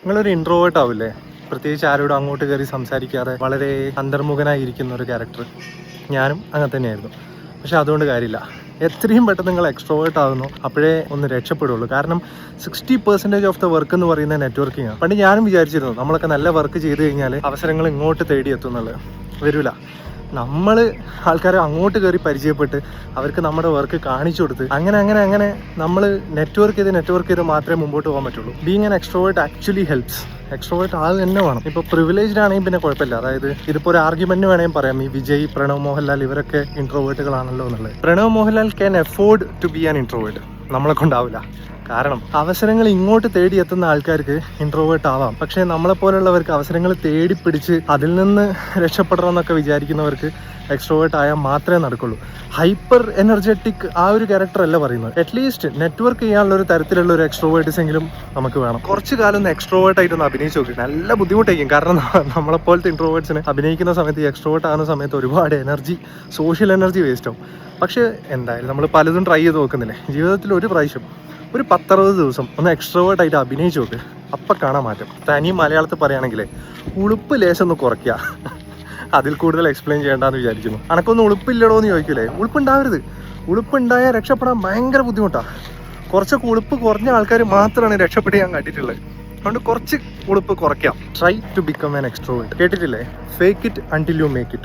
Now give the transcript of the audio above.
നിങ്ങളൊരു ഇൻട്രോവേർട്ട് ആവില്ലേ? പ്രത്യേകിച്ച് ആരോടും അങ്ങോട്ട് കയറി സംസാരിക്കാതെ വളരെ അന്തർമുഖനായിരിക്കുന്ന ഒരു ക്യാരക്ടർ. ഞാനും അങ്ങനെ തന്നെയായിരുന്നു. പക്ഷെ അതുകൊണ്ട് കാര്യമില്ല. എത്രയും പെട്ടെന്ന് നിങ്ങൾ എക്സ്ട്രോവേർട്ട് ആകുന്നു അപ്പോഴേ ഒന്ന് രക്ഷപ്പെടുള്ളൂ. കാരണം 60% ഓഫ് ദ വർക്ക് എന്ന് പറയുന്നത് നെറ്റ്വർക്കിംഗ് ആണ്. പണ്ട് ഞാനും വിചാരിച്ചിരുന്നു നമ്മളൊക്കെ നല്ല വർക്ക് ചെയ്ത് കഴിഞ്ഞാൽ അവസരങ്ങൾ ഇങ്ങോട്ട് തേടിയെത്തും എന്നുള്ളത്. വരില്ല. നമ്മൾ ആൾക്കാരെ അങ്ങോട്ട് കയറി പരിചയപ്പെട്ട് അവർക്ക് നമ്മുടെ വർക്ക് കാണിച്ചു കൊടുത്ത് അങ്ങനെ നമ്മൾ നെറ്റ്വർക്ക് ചെയ്ത് മാത്രമേ മുമ്പോട്ട് പോകാൻ പറ്റുള്ളൂ. Being an extrovert actually helps. Extrovert ആൾ തന്നെ വേണം. ഇപ്പോൾ പ്രിവിലേജ്ഡ് ആണെങ്കിൽ പിന്നെ കുഴപ്പമില്ല. അതായത് ഇതിപ്പോൾ ഒരു ആർഗ്യുമെന്റ് വേണമെങ്കിൽ പറയാം, ഈ വിജയ്, പ്രണവ് മോഹൻലാൽ ഇവരൊക്കെ ഇൻട്രോവേർട്ടുകളാണല്ലോ എന്നുള്ളത്. Pranav Mohanlal can afford to be an introvert. നമ്മളെ കൊണ്ടാവില്ല. കാരണം അവസരങ്ങൾ ഇങ്ങോട്ട് തേടിയെത്തുന്ന ആൾക്കാർക്ക് ഇൻട്രോവേർട്ട് ആവാം. പക്ഷേ നമ്മളെപ്പോലുള്ളവർക്ക് അവസരങ്ങൾ തേടിപ്പിടിച്ച് അതിൽ നിന്ന് രക്ഷപ്പെടണം എന്നൊക്കെ വിചാരിക്കുന്നവർക്ക് എക്സ്ട്രോവേർട്ട് ആയാൽ മാത്രമേ നടക്കുള്ളൂ. ഹൈപ്പർ എനർജറ്റിക് ആ ഒരു ക്യാരക്ടർ അല്ല പറയുന്നത്. അറ്റ്ലീസ്റ്റ് നെറ്റ്വർക്ക് ചെയ്യാനുള്ള ഒരു തരത്തിലുള്ള ഒരു എക്സ്ട്രോവേർട്ട്സ് എങ്കിലും നമുക്ക് വേണം. കുറച്ച് കാലം ഒന്ന് എക്സ്ട്രോവേർട്ട് ആയിട്ടൊന്ന് അഭിനയിച്ച് നോക്കി. നല്ല ബുദ്ധിമുട്ടായിരിക്കും. കാരണം നമ്മളെപ്പോലത്തെ ഇൻട്രോവേർട്സിന് അഭിനയിക്കുന്ന സമയത്ത്, എക്സ്ട്രോവേർട്ട് ആകുന്ന സമയത്ത് ഒരുപാട് എനർജി, സോഷ്യൽ എനർജി വേസ്റ്റ് ആവും. പക്ഷേ എന്തായാലും നമ്മൾ പലതും ട്രൈ ചെയ്ത് നോക്കുന്നില്ലേ. ജീവിതത്തിൽ ഒരു പ്രാവശ്യം ഒരു 10-60 ദിവസം ഒന്ന് എക്സ്ട്രോവേർട്ട് ആയിട്ട് അഭിനയിച്ച് നോക്ക്. അപ്പം കാണാൻ മാറ്റം. തനി മലയാളത്തിൽ പറയുകയാണെങ്കിലേ ഉളുപ്പ് ലേശം ഒന്ന് കുറയ്ക്കുക. അതിൽ കൂടുതൽ എക്സ്പ്ലെയിൻ ചെയ്യേണ്ടെന്ന് വിചാരിക്കുന്നു. അനക്കൊന്നും ഉളുപ്പില്ലടോ എന്ന് ചോദിക്കൂലേ? ഉളുപ്പുണ്ടാവരുത്. ഉളുപ്പുണ്ടായാൽ രക്ഷപ്പെടാൻ ഭയങ്കര ബുദ്ധിമുട്ടാണ്. കുറച്ചൊക്കെ ഉളുപ്പ് കുറഞ്ഞ ആൾക്കാർ മാത്രമാണ് രക്ഷപ്പെട്ട് ഞാൻ കണ്ടിട്ടുള്ളത്. അതുകൊണ്ട് കുറച്ച് ഉളുപ്പ് കുറയ്ക്കാം. Try to become an extrovert. കേട്ടിട്ടില്ലേ? Fake it until you make it.